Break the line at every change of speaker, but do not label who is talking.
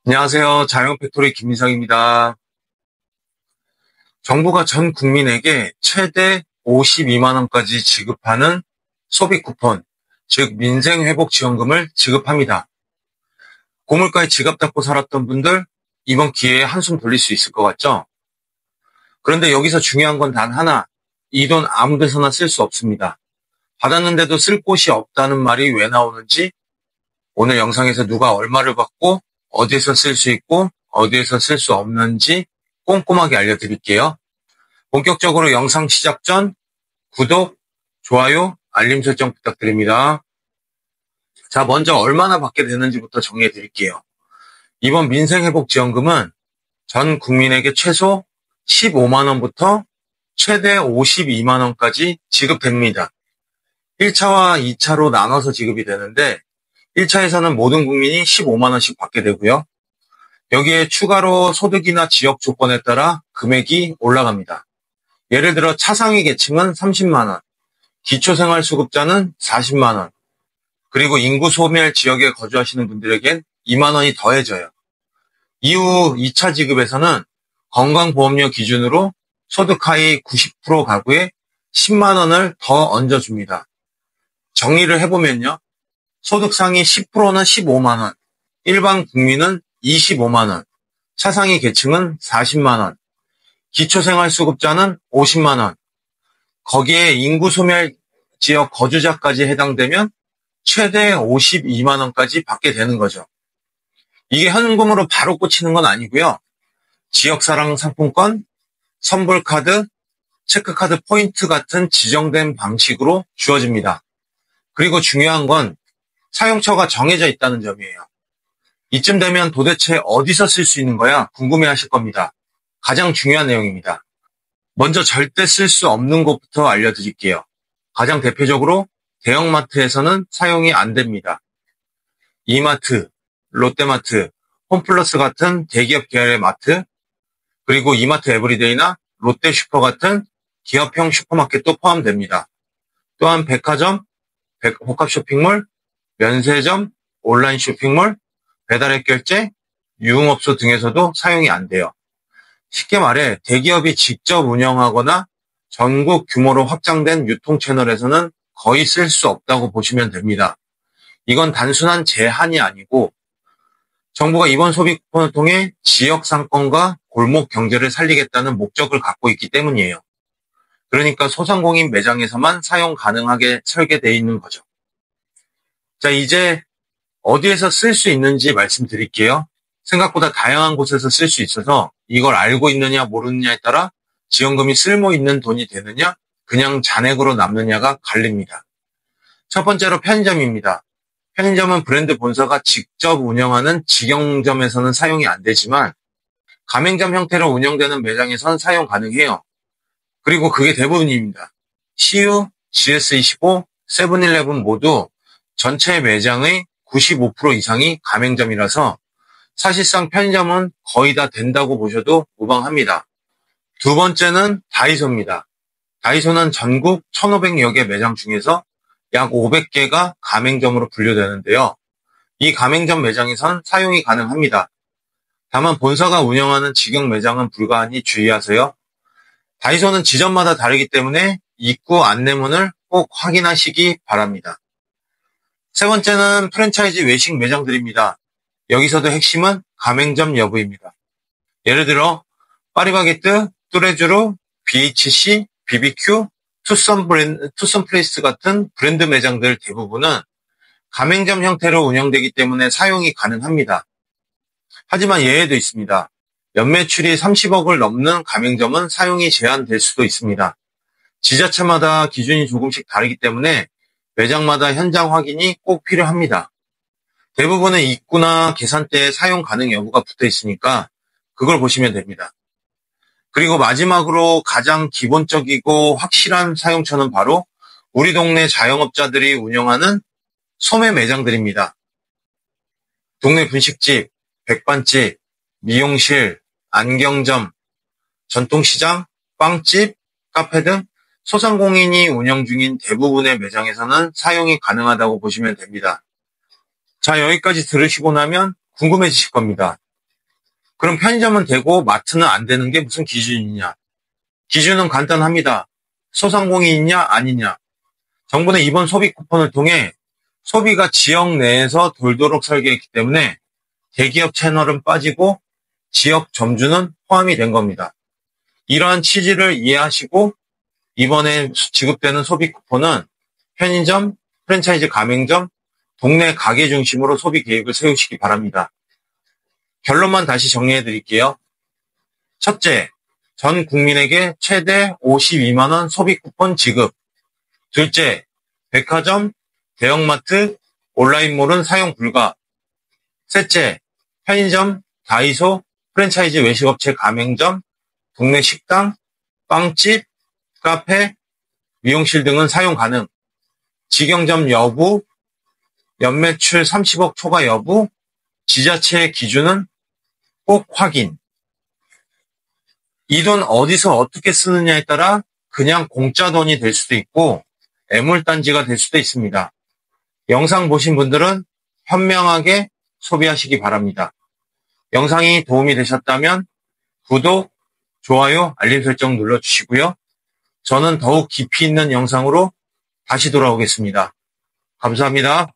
안녕하세요. 자영팩토리 김민상입니다. 정부가 전 국민에게 최대 52만 원까지 지급하는 소비 쿠폰, 즉 민생회복지원금을 지급합니다. 고물가에 지갑 닫고 살았던 분들 이번 기회에 한숨 돌릴 수 있을 것 같죠? 그런데 여기서 중요한 건 단 하나, 이 돈 아무 데서나 쓸 수 없습니다. 받았는데도 쓸 곳이 없다는 말이 왜 나오는지 오늘 영상에서 누가 얼마를 받고 어디에서 쓸 수 있고 어디에서 쓸 수 없는지 꼼꼼하게 알려드릴게요. 본격적으로 영상 시작 전 구독, 좋아요, 알림 설정 부탁드립니다. 자, 먼저 얼마나 받게 되는지부터 정리해 드릴게요. 이번 민생회복지원금은 전 국민에게 최소 15만 원부터 최대 52만 원까지 지급됩니다. 1차와 2차로 나눠서 지급이 되는데 1차에서는 모든 국민이 15만 원씩 받게 되고요. 여기에 추가로 소득이나 지역 조건에 따라 금액이 올라갑니다. 예를 들어 차상위 계층은 30만 원, 기초생활수급자는 40만 원, 그리고 인구 소멸 지역에 거주하시는 분들에겐 2만 원이 더해져요. 이후 2차 지급에서는 건강보험료 기준으로 소득 하위 90% 가구에 10만 원을 더 얹어줍니다. 정리를 해보면요. 소득 상위 10%는 15만 원, 일반 국민은 25만 원, 차상위 계층은 40만 원, 기초생활수급자는 50만 원, 거기에 인구 소멸 지역 거주자까지 해당되면 최대 52만 원까지 받게 되는 거죠. 이게 현금으로 바로 꽂히는 건 아니고요. 지역사랑 상품권, 선불카드, 체크카드 포인트 같은 지정된 방식으로 주어집니다. 그리고 중요한 건 사용처가 정해져 있다는 점이에요. 이쯤 되면 도대체 어디서 쓸 수 있는 거야? 궁금해하실 겁니다. 가장 중요한 내용입니다. 먼저 절대 쓸 수 없는 곳부터 알려드릴게요. 가장 대표적으로 대형마트에서는 사용이 안 됩니다. 이마트, 롯데마트, 홈플러스 같은 대기업 계열의 마트, 그리고 이마트 에브리데이나 롯데슈퍼 같은 기업형 슈퍼마켓도 포함됩니다. 또한 백화점, 복합쇼핑몰, 면세점, 온라인 쇼핑몰, 배달앱 결제, 유흥업소 등에서도 사용이 안 돼요. 쉽게 말해 대기업이 직접 운영하거나 전국 규모로 확장된 유통 채널에서는 거의 쓸 수 없다고 보시면 됩니다. 이건 단순한 제한이 아니고 정부가 이번 소비 쿠폰을 통해 지역 상권과 골목 경제를 살리겠다는 목적을 갖고 있기 때문이에요. 그러니까 소상공인 매장에서만 사용 가능하게 설계되어 있는 거죠. 자, 이제 어디에서 쓸 수 있는지 말씀드릴게요. 생각보다 다양한 곳에서 쓸 수 있어서 이걸 알고 있느냐 모르느냐에 따라 지원금이 쓸모 있는 돈이 되느냐 그냥 잔액으로 남느냐가 갈립니다. 첫 번째로 편의점입니다. 편의점은 브랜드 본사가 직접 운영하는 직영점에서는 사용이 안 되지만 가맹점 형태로 운영되는 매장에선 사용 가능해요. 그리고 그게 대부분입니다. CU, GS25, 세븐일레븐 모두 전체 매장의 95% 이상이 가맹점이라서 사실상 편의점은 거의 다 된다고 보셔도 무방합니다. 두 번째는 다이소입니다. 다이소는 전국 1,500여 개 매장 중에서 약 500개가 가맹점으로 분류되는데요. 이 가맹점 매장에선 사용이 가능합니다. 다만 본사가 운영하는 직영 매장은 불가하니 주의하세요. 다이소는 지점마다 다르기 때문에 입구 안내문을 꼭 확인하시기 바랍니다. 세 번째는 프랜차이즈 외식 매장들입니다. 여기서도 핵심은 가맹점 여부입니다. 예를 들어 파리바게뜨, 뚜레쥬르, BHC, BBQ, 투썸 플레이스 같은 브랜드 매장들 대부분은 가맹점 형태로 운영되기 때문에 사용이 가능합니다. 하지만 예외도 있습니다. 연매출이 30억을 넘는 가맹점은 사용이 제한될 수도 있습니다. 지자체마다 기준이 조금씩 다르기 때문에 매장마다 현장 확인이 꼭 필요합니다. 대부분의 입구나 계산대에 사용 가능 여부가 붙어 있으니까 그걸 보시면 됩니다. 그리고 마지막으로 가장 기본적이고 확실한 사용처는 바로 우리 동네 자영업자들이 운영하는 소매 매장들입니다. 동네 분식집, 백반집, 미용실, 안경점, 전통시장, 빵집, 카페 등 소상공인이 운영 중인 대부분의 매장에서는 사용이 가능하다고 보시면 됩니다. 자, 여기까지 들으시고 나면 궁금해지실 겁니다. 그럼 편의점은 되고 마트는 안 되는 게 무슨 기준이냐? 기준은 간단합니다. 소상공인이 있냐 아니냐. 정부는 이번 소비 쿠폰을 통해 소비가 지역 내에서 돌도록 설계했기 때문에 대기업 채널은 빠지고 지역 점주는 포함이 된 겁니다. 이러한 취지를 이해하시고 이번에 지급되는 소비 쿠폰은 편의점, 프랜차이즈 가맹점, 동네 가게 중심으로 소비 계획을 세우시기 바랍니다. 결론만 다시 정리해 드릴게요. 첫째, 전 국민에게 최대 52만 원 소비 쿠폰 지급. 둘째, 백화점, 대형마트, 온라인몰은 사용 불가. 셋째, 편의점, 다이소, 프랜차이즈 외식업체 가맹점, 동네 식당, 빵집, 카페, 미용실 등은 사용 가능. 직영점 여부, 연매출 30억 초과 여부, 지자체의 기준은 꼭 확인. 이 돈 어디서 어떻게 쓰느냐에 따라 그냥 공짜 돈이 될 수도 있고 애물단지가 될 수도 있습니다. 영상 보신 분들은 현명하게 소비하시기 바랍니다. 영상이 도움이 되셨다면 구독, 좋아요, 알림 설정 눌러주시고요. 저는 더욱 깊이 있는 영상으로 다시 돌아오겠습니다. 감사합니다.